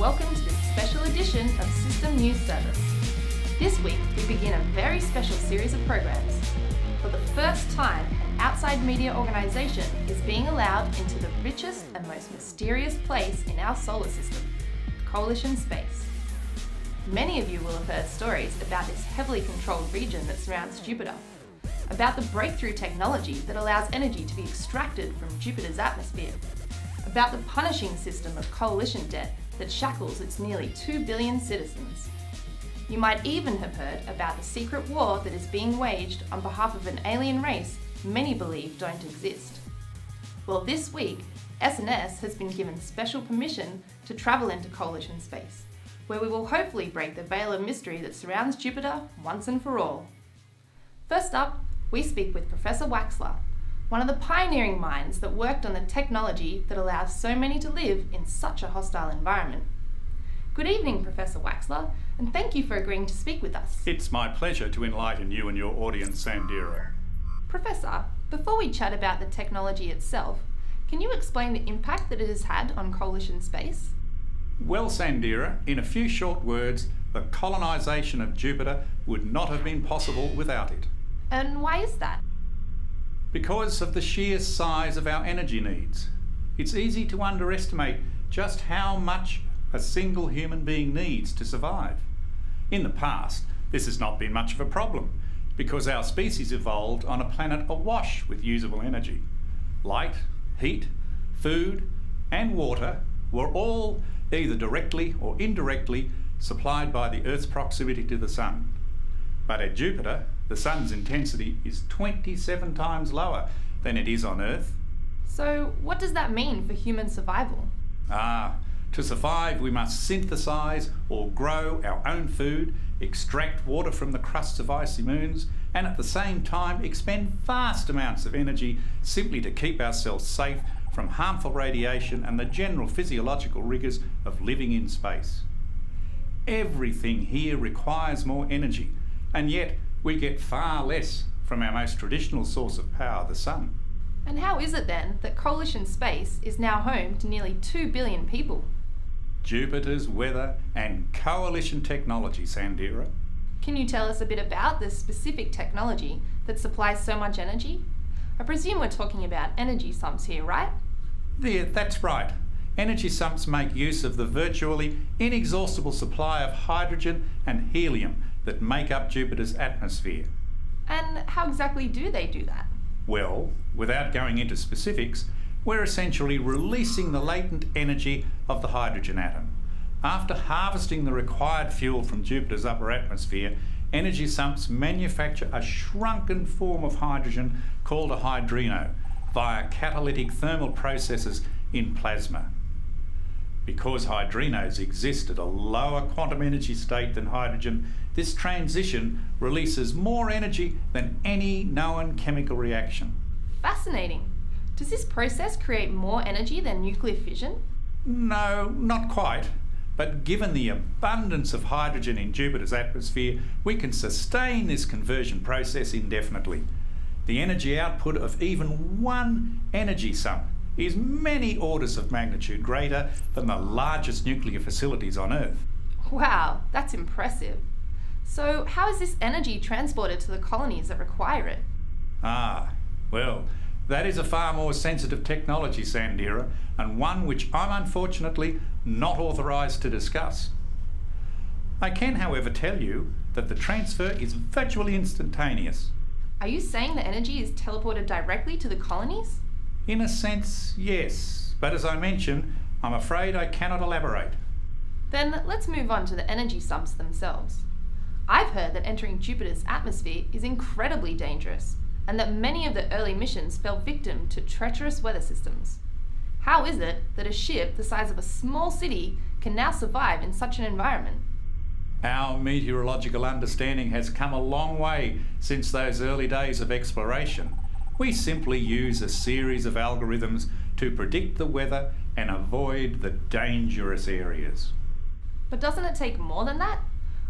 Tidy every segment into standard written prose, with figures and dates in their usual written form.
welcome to this special edition of System News Service. This week we begin a very special series of programs. For the first time, an outside media organisation is being allowed into the richest and most mysterious place in our solar system, Coalition Space. Many of you will have heard stories about this heavily controlled region that surrounds Jupiter, about the breakthrough technology that allows energy to be extracted from Jupiter's atmosphere, about the punishing system of coalition debt that shackles its nearly 2 billion citizens. You might even have heard about the secret war that is being waged on behalf of an alien race many believe don't exist. Well, this week, S&S has been given special permission to travel into Coalition Space, where we will hopefully break the veil of mystery that surrounds Jupiter once and for all. First up, we speak with Professor Waxler, one of the pioneering minds that worked on the technology that allows so many to live in such a hostile environment. Good evening, Professor Waxler, and thank you for agreeing to speak with us. It's my pleasure to enlighten you and your audience, Sandeera. Professor, before we chat about the technology itself, can you explain the impact that it has had on Coalition Space? Well, Sandeera, in a few short words, the colonisation of Jupiter would not have been possible without it. And why is that? Because of the sheer size of our energy needs. It's easy to underestimate just how much a single human being needs to survive. In the past, this has not been much of a problem because our species evolved on a planet awash with usable energy. Light, heat, food, and water were all either directly or indirectly supplied by the Earth's proximity to the Sun. But at Jupiter, the Sun's intensity is 27 times lower than it is on Earth. So what does that mean for human survival? To survive we must synthesise or grow our own food, extract water from the crusts of icy moons, and at the same time expend vast amounts of energy simply to keep ourselves safe from harmful radiation and the general physiological rigours of living in space. Everything here requires more energy, and yet we get far less from our most traditional source of power, the Sun. And how is it then that Coalition Space is now home to nearly 2 billion people? Jupiter's weather and coalition technology, Sandeera. Can you tell us a bit about this specific technology that supplies so much energy? I presume we're talking about energy sumps here, right? Yeah, that's right. Energy sumps make use of the virtually inexhaustible supply of hydrogen and helium that make up Jupiter's atmosphere. And how exactly do they do that? Well, without going into specifics, we're essentially releasing the latent energy of the hydrogen atom. After harvesting the required fuel from Jupiter's upper atmosphere, energy sumps manufacture a shrunken form of hydrogen called a hydrino via catalytic thermal processes in plasma. Because hydrinos exist at a lower quantum energy state than hydrogen, this transition releases more energy than any known chemical reaction. Fascinating. Does this process create more energy than nuclear fission? No, not quite. But given the abundance of hydrogen in Jupiter's atmosphere, we can sustain this conversion process indefinitely. The energy output of even one energy sump is many orders of magnitude greater than the largest nuclear facilities on Earth. Wow, that's impressive. So how is this energy transported to the colonies that require it? Well, that is a far more sensitive technology, Sandeera, and one which I'm unfortunately not authorised to discuss. I can, however, tell you that the transfer is virtually instantaneous. Are you saying the energy is teleported directly to the colonies? In a sense, yes, but as I mentioned, I'm afraid I cannot elaborate. Then let's move on to the energy sumps themselves. I've heard that entering Jupiter's atmosphere is incredibly dangerous, and that many of the early missions fell victim to treacherous weather systems. How is it that a ship the size of a small city can now survive in such an environment? Our meteorological understanding has come a long way since those early days of exploration. We simply use a series of algorithms to predict the weather and avoid the dangerous areas. But doesn't it take more than that?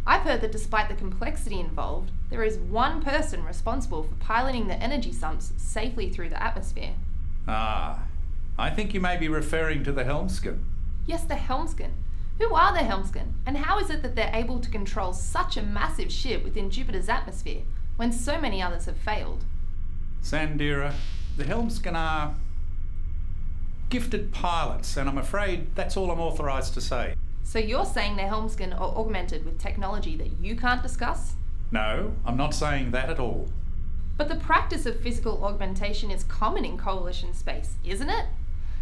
I've heard that despite the complexity involved, there is one person responsible for piloting the energy sumps safely through the atmosphere. I think you may be referring to the helmsman. Yes, the helmsman. Who are the Helmskin, and how is it that they're able to control such a massive ship within Jupiter's atmosphere when so many others have failed? Sandeera, the Helmskin are gifted pilots, and I'm afraid that's all I'm authorised to say. So you're saying the Helmskin are augmented with technology that you can't discuss? No, I'm not saying that at all. But the practice of physical augmentation is common in coalition space, isn't it?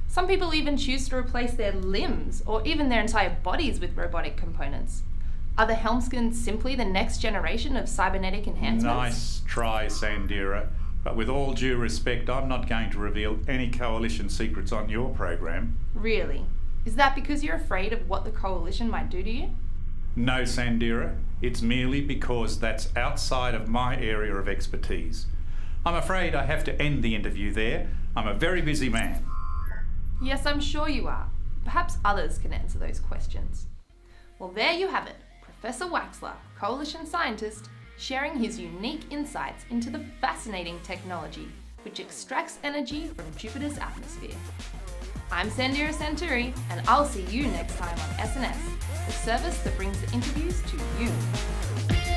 Some people even choose to replace their limbs or even their entire bodies with robotic components. Are the Helmskins simply the next generation of cybernetic enhancements? Nice try, Sandeera. But with all due respect, I'm not going to reveal any coalition secrets on your program. Really? Is that because you're afraid of what the coalition might do to you? No, Sandeera. It's merely because that's outside of my area of expertise. I'm afraid I have to end the interview there. I'm a very busy man. Yes, I'm sure you are. Perhaps others can answer those questions. Well, there you have it. Professor Waxler, coalition scientist, sharing his unique insights into the fascinating technology which extracts energy from Jupiter's atmosphere. I'm Sandeera Centuari, and I'll see you next time on SNS, the service that brings the interviews to you.